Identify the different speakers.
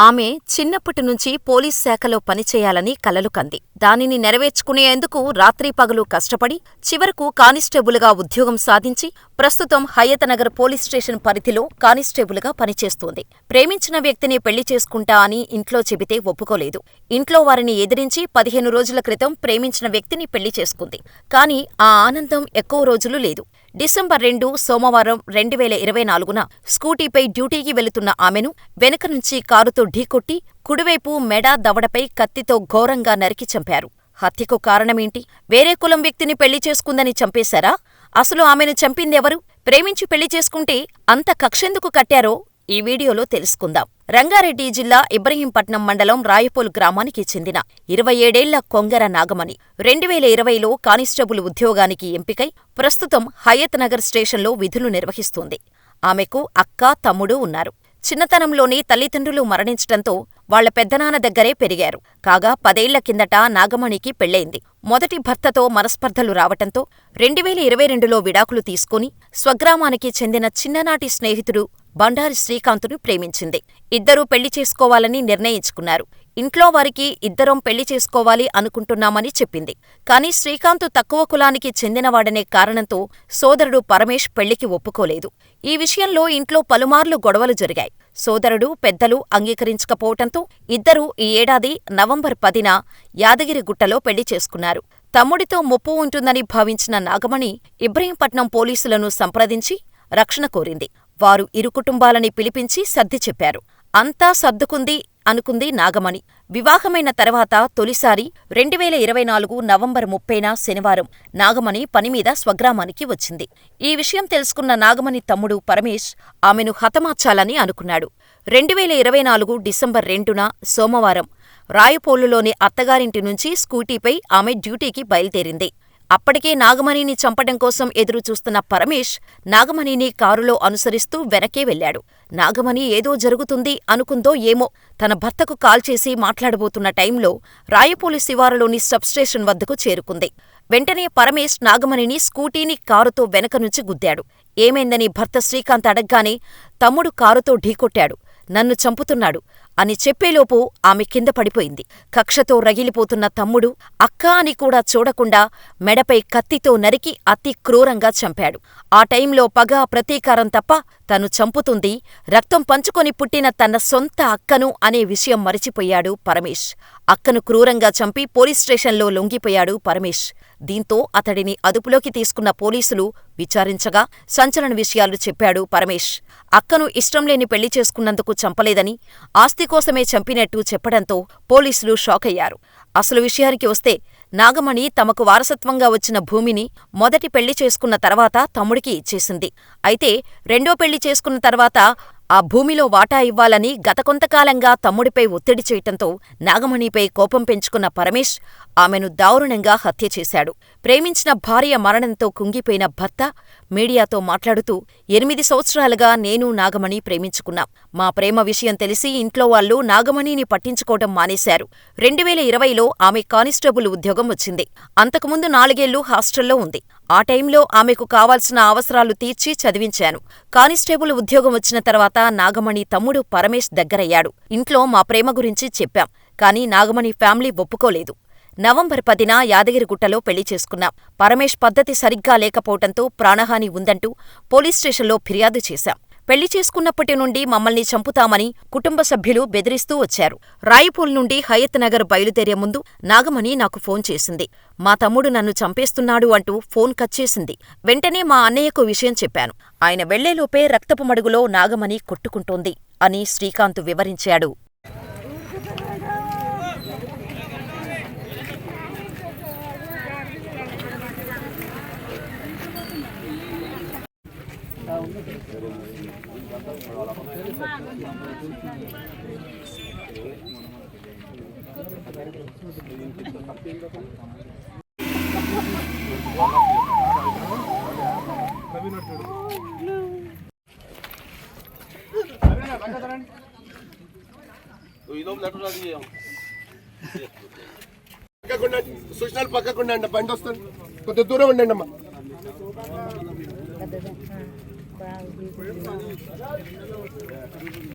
Speaker 1: ఆమె చిన్నప్పటి నుంచి పోలీస్ శాఖలో పనిచేయాలని కలలు కంది. దానిని నెరవేర్చుకునేందుకు రాత్రీపగలు కష్టపడి చివరకు కానిస్టేబులుగా ఉద్యోగం సాధించి ప్రస్తుతం హయతనగర్ పోలీస్ స్టేషన్ పరిధిలో కానిస్టేబులుగా పనిచేస్తోంది. ప్రేమించిన వ్యక్తిని పెళ్లి చేసుకుంటా అని ఇంట్లో చెబితే ఒప్పుకోలేదు. ఇంట్లో వారిని ఎదిరించి 15 రోజుల క్రితం ప్రేమించిన వ్యక్తిని పెళ్లి చేసుకుంది. కాని ఆ ఆనందం ఎక్కువ రోజులు లేదు. డిసెంబర్ 2 సోమవారం 2024న స్కూటీపై డ్యూటీకి వెళుతున్న ఆమెను వెనక నుంచి కారుతో ఢీకొట్టి కుడివైపు మెడ, దవడపై కత్తితో ఘోరంగా నరికి చంపారు. హత్యకు కారణమేంటి? వేరే కులం వ్యక్తిని పెళ్లి చేసుకుందని చంపేశారా? అసలు ఆమెను చంపిందెవరు? ప్రేమించి పెళ్లి చేసుకుంటే అంత కక్షెందుకు కట్టారో ఈ వీడియోలో తెలుసుకుందాం. రంగారెడ్డి జిల్లా ఇబ్రహీంపట్నం మండలం రాయపోల్ గ్రామానికి చెందిన 27 ఏళ్ల కొంగర నాగమణి 2020లో కానిస్టేబుల్ ఉద్యోగానికి ఎంపికై ప్రస్తుతం హయతనగర్ స్టేషన్లో విధులు నిర్వహిస్తోంది. ఆమెకు అక్క, తమ్ముడు ఉన్నారు. చిన్నతనంలోనే తల్లిదండ్రులు మరణించటంతో వాళ్ల పెద్దనాన్న దగ్గరే పెరిగారు. కాగా 10 ఏళ్ల కిందట నాగమణికి పెళ్లయింది. మొదటి భర్తతో మనస్పర్ధలు రావటంతో 2022లో విడాకులు తీసుకుని స్వగ్రామానికి చెందిన చిన్ననాటి స్నేహితుడు బండారి శ్రీకాంతును ప్రేమించింది. ఇద్దరూ పెళ్లి చేసుకోవాలని నిర్ణయించుకున్నారు. ఇంట్లో వారికి ఇద్దరం పెళ్లి చేసుకోవాలి అనుకుంటున్నామని చెప్పింది. కాని శ్రీకాంతు తక్కువ కులానికి చెందినవాడనే కారణంతో సోదరుడు పరమేష్ పెళ్లికి ఒప్పుకోలేదు. ఈ విషయంలో ఇంట్లో పలుమార్లు గొడవలు జరిగాయి. సోదరుడు, పెద్దలు అంగీకరించకపోవటంతో ఇద్దరూ ఈ ఏడాది నవంబర్ 10న యాదగిరిగుట్టలో పెళ్లి చేసుకున్నారు. తమ్ముడితో ముప్పు ఉంటుందని భావించిన నాగమణి ఇబ్రహీంపట్నం పోలీసులను సంప్రదించి రక్షణ కోరింది. వారు ఇరు కుటుంబాలని పిలిపించి సర్ది చెప్పారు. అంతా సర్దుకుంది అనుకుంది నాగమణి. వివాహమైన తర్వాత తొలిసారి 2024 నవంబర్ 30న శనివారం నాగమణి పనిమీద స్వగ్రామానికి వచ్చింది. ఈ విషయం తెలుసుకున్న నాగమణి తమ్ముడు పరమేష్ ఆమెను హతమార్చాలని అనుకున్నాడు. 2024 డిసెంబర్ 2న సోమవారం రాయపోలులోని అత్తగారింటి నుంచి స్కూటీపై ఆమె డ్యూటీకి బయలుదేరింది. అప్పటికే నాగమణిని చంపడం కోసం ఎదురుచూస్తున్న పరమేష్ నాగమణిని కారులో అనుసరిస్తూ వెనకే వెళ్లాడు. నాగమణి ఏదో జరుగుతుంది అనుకుందో ఏమో తన భర్తకు కాల్ చేసి మాట్లాడబోతున్న టైంలో రాయపోలు శివారులోని సబ్స్టేషన్ వద్దకు చేరుకుంది. వెంటనే పరమేష్ నాగమణిని స్కూటీని కారుతో వెనక నుంచి గుద్దాడు. ఏమైందని భర్త శ్రీకాంత్ అడగ్గానే తమ్ముడు కారుతో ఢీకొట్టాడు. నన్ను చంపుతున్నాడు అని చెప్పేలోపు ఆమె కింద పడిపోయింది. కక్షతో రగిలిపోతున్న తమ్ముడు అక్క అని కూడా చూడకుండా మెడపై కత్తితో నరికి అతి క్రూరంగా చంపాడు. ఆ టైంలో పగ, ప్రతీకారం తప్ప తను చంపుతుంది రక్తం పంచుకొని పుట్టిన తన సొంత అక్కను అనే విషయం మరిచిపోయాడు పరమేష్. అక్కను క్రూరంగా చంపి పోలీస్ స్టేషన్లో లొంగిపోయాడు పరమేష్. దీంతో అతడిని అదుపులోకి తీసుకున్న పోలీసులు విచారించగా సంచలన విషయాలు చెప్పాడు పరమేష్. అక్కను ఇష్టంలేని పెళ్లి చేసుకున్నందుకు చంపలేదని, ఆస్తి కోసమే చంపినట్టు చెప్పడంతో పోలీసులు షాకయ్యారు. అసలు విషయానికి వస్తే నాగమణి తమకు వారసత్వంగా వచ్చిన భూమిని మొదటి పెళ్లి చేసుకున్న తర్వాత తమ్ముడికి ఇచ్చేసింది. అయితే రెండో పెళ్లి చేసుకున్న తర్వాత ఆ భూమిలో వాటా ఇవ్వాలని గత కొంతకాలంగా తమ్ముడిపై ఒత్తిడి చేయటంతో నాగమణిపై కోపం పెంచుకున్న పరమేష్ ఆమెను దారుణంగా హత్య చేశాడు. ప్రేమించిన భార్య మరణంతో కుంగిపోయిన భర్త మీడియాతో మాట్లాడుతూ 8 సంవత్సరాలుగా నేను నాగమణి ప్రేమించుకున్నాం. మా ప్రేమ విషయం తెలిసి ఇంట్లో వాళ్లు నాగమణిని పట్టించుకోవటం మానేశారు. 2020లో ఆమె కానిస్టేబుల్ ఉద్యోగం వచ్చింది. అంతకుముందు 4 ఏళ్లు హాస్టల్లో ఉంది. ఆ టైంలో ఆమెకు కావాల్సిన అవసరాలు తీర్చి చదివించాను. కానిస్టేబుల్ ఉద్యోగం వచ్చిన తర్వాత నాగమణి తమ్ముడు పరమేష్ దగ్గరయ్యాడు. ఇంట్లో మా ప్రేమ గురించి చెప్పాం. కాని నాగమణి ఫ్యామిలీ ఒప్పుకోలేదు. నవంబర్ 10న యాదగిరిగుట్టలో పెళ్లి చేసుకున్నాం. పరమేష్ పద్ధతి సరిగ్గా లేకపోవటంతో ప్రాణహాని ఉందంటూ పోలీస్ స్టేషన్లో ఫిర్యాదు చేశాం. పెళ్లి చేసుకున్నప్పటి నుండి మమ్మల్ని చంపుతామని కుటుంబ సభ్యులు బెదిరిస్తూ వచ్చారు. రాయపూల్ నుండి హయత్నగర్ బయలుదేరే ముందు నాగమణి నాకు ఫోన్ చేసింది. మా తమ్ముడు నన్ను చంపేస్తున్నాడు అంటూ ఫోన్ కట్ చేసింది. వెంటనే మా అన్నయ్యకు విషయం చెప్పాను. ఆయన వెళ్లేలోపే రక్తపు మడుగులో నాగమణి కొట్టుకుంటోంది అని శ్రీకాంత్ వివరించాడు.
Speaker 2: సూచనలు పక్కకుండా అండి, బండి వస్తుంది, కొద్ది దూరం ఉండండి అమ్మా.